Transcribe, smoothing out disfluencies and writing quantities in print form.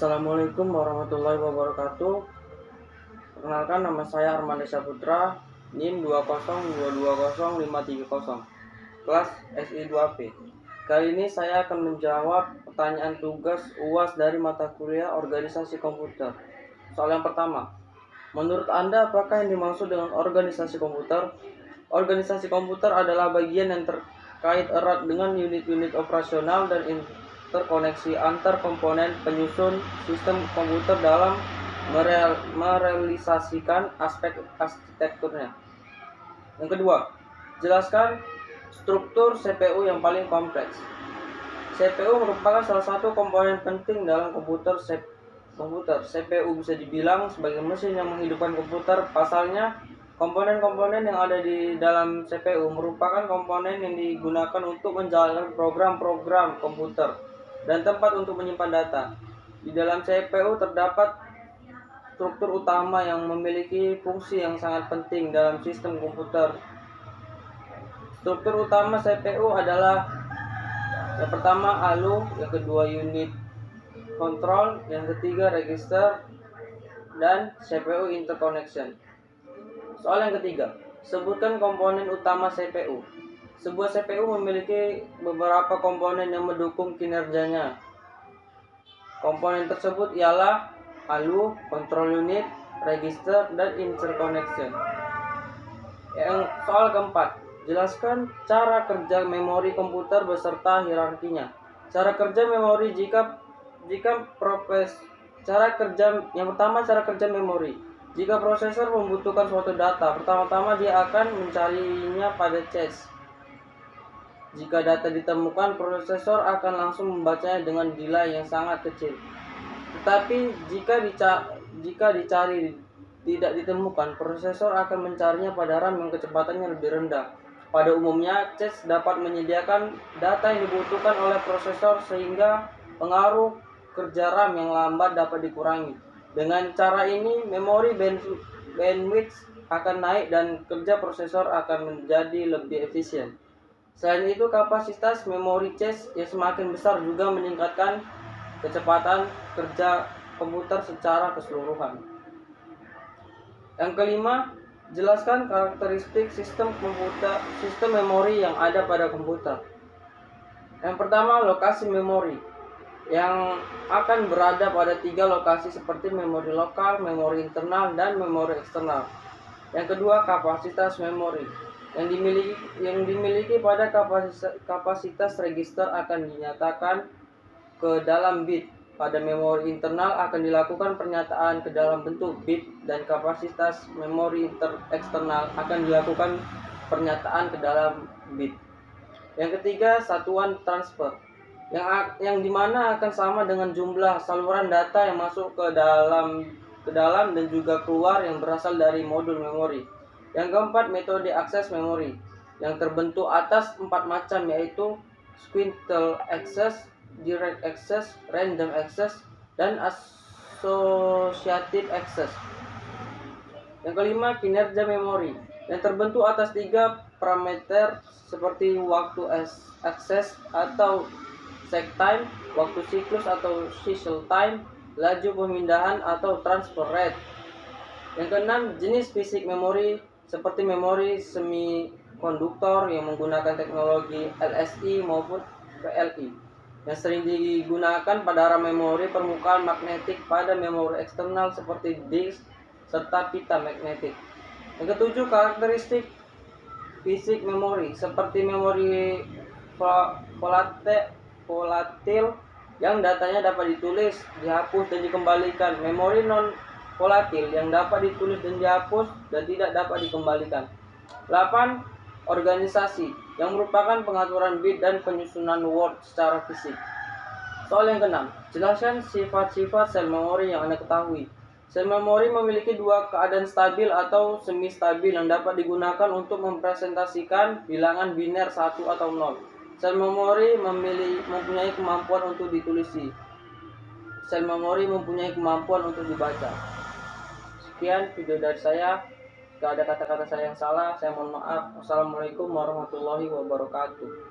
Assalamualaikum warahmatullahi wabarakatuh. Perkenalkan, nama saya Armanda Saputra, NIM 202205300, kelas SI2P. Kali ini saya akan menjawab pertanyaan tugas UAS dari mata kuliah Organisasi Komputer. Soal yang pertama, menurut Anda apakah yang dimaksud dengan organisasi komputer? Organisasi komputer adalah bagian yang terkait erat dengan unit-unit operasional dan terkoneksi antar komponen penyusun sistem komputer dalam merealisasikan aspek arsitekturnya. Yang kedua, jelaskan struktur CPU yang paling kompleks. CPU merupakan salah satu komponen penting dalam komputer. CPU bisa dibilang sebagai mesin yang menghidupkan komputer. Pasalnya, komponen-komponen yang ada di dalam CPU merupakan komponen yang digunakan untuk menjalankan program-program komputer dan tempat untuk menyimpan data. Di dalam CPU terdapat struktur utama yang memiliki fungsi yang sangat penting dalam sistem komputer. Struktur utama CPU adalah yang pertama ALU, yang kedua unit control, yang ketiga register, dan CPU interconnection. Soal yang ketiga, sebutkan komponen utama CPU. Sebuah CPU memiliki beberapa komponen yang mendukung kinerjanya. Komponen tersebut ialah ALU, control unit, register, dan interconnection. Yang soal keempat, jelaskan cara kerja memori komputer beserta hierarkinya. Cara kerja memori yang pertama, cara kerja memori. Jika prosesor membutuhkan suatu data, pertama-tama dia akan mencarinya pada cache. Jika data ditemukan, prosesor akan langsung membacanya dengan delay yang sangat kecil. Tetapi jika dicari tidak ditemukan, prosesor akan mencarinya pada RAM yang kecepatannya lebih rendah. Pada umumnya, cache dapat menyediakan data yang dibutuhkan oleh prosesor sehingga pengaruh kerja RAM yang lambat dapat dikurangi. Dengan cara ini, memori bandwidth akan naik dan kerja prosesor akan menjadi lebih efisien. Selain itu, kapasitas memori cache yang semakin besar juga meningkatkan kecepatan kerja komputer secara keseluruhan. Yang kelima, jelaskan karakteristik sistem memori yang ada pada komputer. Yang pertama, lokasi memori yang akan berada pada 3 lokasi seperti memori lokal, memori internal, dan memori eksternal. Yang kedua, kapasitas memori yang dimiliki pada kapasitas register akan dinyatakan ke dalam bit. Pada memori internal akan dilakukan pernyataan ke dalam bentuk bit, dan kapasitas memori eksternal akan dilakukan pernyataan ke dalam bit. Yang ketiga, satuan transfer yang dimana akan sama dengan jumlah saluran data yang masuk ke dalam dan juga keluar yang berasal dari modul memori. Yang keempat, metode akses memori yang terbentuk atas 4 macam, yaitu sequential access, direct access, random access, dan associative access. Yang kelima, kinerja memori yang terbentuk atas 3 parameter seperti waktu akses atau cycle time, waktu siklus atau cycle time, laju pemindahan atau transfer rate. Yang keenam, jenis fisik memori seperti memori semikonduktor yang menggunakan teknologi LSI maupun VLI yang sering digunakan pada RAM memori permukaan magnetik pada memori eksternal seperti disk serta pita magnetik. Yang ketujuh, karakteristik fisik memori seperti memori volatil yang datanya dapat ditulis, dihapus, dan dikembalikan. Memori non volatil yang dapat ditulis dan dihapus dan tidak dapat dikembalikan. 8. Organisasi yang merupakan pengaturan bit dan penyusunan word secara fisik. Soal yang keenam, jelaskan sifat-sifat sel memori yang Anda ketahui. Sel memori memiliki 2 keadaan stabil atau semi stabil yang dapat digunakan untuk mempresentasikan bilangan biner 1 atau 0. Sel memori mempunyai kemampuan untuk ditulisi. Sel memori mempunyai kemampuan untuk dibaca. Sekian video dari saya. Jika ada kata-kata saya yang salah, saya mohon maaf. Wassalamualaikum warahmatullahi wabarakatuh.